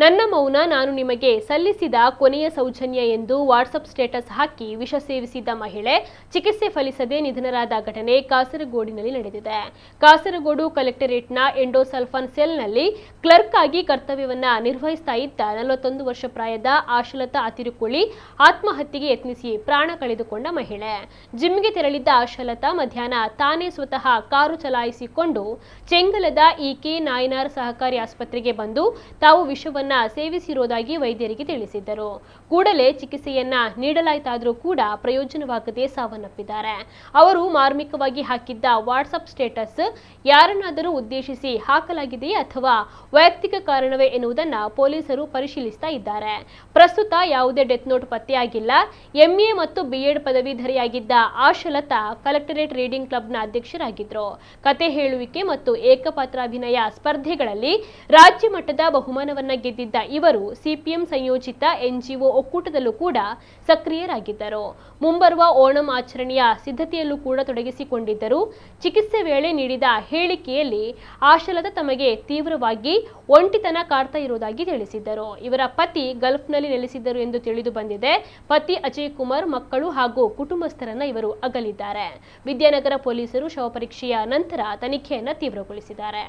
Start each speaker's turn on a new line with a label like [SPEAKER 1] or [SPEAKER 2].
[SPEAKER 1] ನನ್ನ ಮೌನ ನಾನು ನಿಮಗೆ ಸಲ್ಲಿಸಿದ ಕೊನೆಯ ಸೌಜನ್ಯ ಎಂದು ವಾಟ್ಸಪ್ ಸ್ಟೇಟಸ್ ಹಾಕಿ ವಿಷ ಸೇವಿಸಿದ್ದ ಮಹಿಳೆ ಚಿಕಿತ್ಸೆ ಫಲಿಸದೆ ನಿಧನರಾದ ಘಟನೆ ಕಾಸರಗೋಡಿನಲ್ಲಿ ನಡೆದಿದೆ. ಕಾಸರಗೋಡು ಕಲೆಕ್ಟರೇಟ್ನ ಎಂಡೋಸಲ್ಫಾನ್ ಸೆಲ್ನಲ್ಲಿ ಕ್ಲರ್ಕ್ ಆಗಿ ಕರ್ತವ್ಯವನ್ನ ನಿರ್ವಹಿಸ್ತಾ ಇದ್ದ 41 ವರ್ಷ ಪ್ರಾಯದ ಆಶಲತಾ ಅತಿರುಕುಳಿ ಆತ್ಮಹತ್ಯೆಗೆ ಯತ್ನಿಸಿ ಪ್ರಾಣ ಕಳೆದುಕೊಂಡ ಮಹಿಳೆ. ಜಿಮ್ಗೆ ತೆರಳಿದ್ದ ಆಶಲತಾ ಮಧ್ಯಾಹ್ನ ತಾನೇ ಸ್ವತಃ ಕಾರು ಚಲಾಯಿಸಿಕೊಂಡು ಚೆಂಗಲದ ಇಕೆ ನಾಯನಾರ್ ಸಹಕಾರಿ ಆಸ್ಪತ್ರೆಗೆ ಬಂದು ತಾವು ವಿಷವನ್ನ ಸೇವಿಸಿರುವುದಾಗಿ ವೈದ್ಯರಿಗೆ ತಿಳಿಸಿದ್ದರು. ಕೂಡಲೇ ಚಿಕಿತ್ಸೆಯನ್ನ ನೀಡಲಾಯಿತಾದರೂ ಕೂಡ ಪ್ರಯೋಜನವಾಗದೆ ಸಾವನ್ನಪ್ಪಿದ್ದಾರೆ. ಅವರು ಮಾರ್ಮಿಕವಾಗಿ ಹಾಕಿದ್ದ ವಾಟ್ಸಪ್ ಸ್ಟೇಟಸ್ ಯಾರನ್ನಾದರೂ ಉದ್ದೇಶಿಸಿ ಹಾಕಲಾಗಿದೆಯೇ ಅಥವಾ ವೈಯಕ್ತಿಕ ಕಾರಣವೇ ಎನ್ನುವುದನ್ನು ಪೊಲೀಸರು ಪರಿಶೀಲಿಸ್ತಾ ಇದ್ದಾರೆ. ಪ್ರಸ್ತುತ ಯಾವುದೇ ಡೆತ್ ನೋಟ್ ಪತ್ತೆಯಾಗಿಲ್ಲ. ಎಂಎ ಮತ್ತು ಬಿಎಡ್ ಪದವೀಧರೆಯಾಗಿದ್ದ ಆಶಲತಾ ಕಲೆಕ್ಟರೇಟ್ ರೀಡಿಂಗ್ ಕ್ಲಬ್ನ ಅಧ್ಯಕ್ಷರಾಗಿದ್ದರು. ಕತೆ ಹೇಳುವಿಕೆ ಮತ್ತು ಏಕಪಾತ್ರಾಭಿನಯ ಸ್ಪರ್ಧೆಗಳಲ್ಲಿ ರಾಜ್ಯ ಮಟ್ಟದ ಬಹುಮಾನವನ್ನ ಗೆದ್ದಿದ್ದ ಇವರು ಸಿಪಿಎಂ ಸಂಯೋಜಿತ ಎನ್ಜಿಒ ಒಕ್ಕೂಟದಲ್ಲೂ ಕೂಡ ಸಕ್ರಿಯರಾಗಿದ್ದರು. ಮುಂಬರುವ ಓಣಂ ಆಚರಣೆಯ ಸಿದ್ಧತೆಯಲ್ಲೂ ಕೂಡ ತೊಡಗಿಸಿಕೊಂಡಿದ್ದರು. ಚಿಕಿತ್ಸೆ ವೇಳೆ ನೀಡಿದ ಹೇಳಿಕೆಯಲ್ಲಿ ಆಶಲತಾ ತಮಗೆ ತೀವ್ರವಾಗಿ ಒಂಟಿತನ ಕಾಡ್ತಾ ಇರುವುದಾಗಿ ತಿಳಿಸಿದ್ದರು. ಇವರ ಪತಿ ಗಲ್ಫ್ನಲ್ಲಿ ನೆಲೆಸಿದ್ದರು ಎಂದು ತಿಳಿದು ಬಂದಿದೆ. ಪತಿ ಅಜಯ್ ಕುಮಾರ್, ಮಕ್ಕಳು ಹಾಗೂ ಕುಟುಂಬಸ್ಥರನ್ನ ಇವರು ಅಗಲಿದ್ದಾರೆ. ವಿದ್ಯಾನಗರ ಪೊಲೀಸರು ಶವ ಪರೀಕ್ಷೆಯ ನಂತರ ತನಿಖೆಯನ್ನ ತೀವ್ರಗೊಳಿಸಿದ್ದಾರೆ.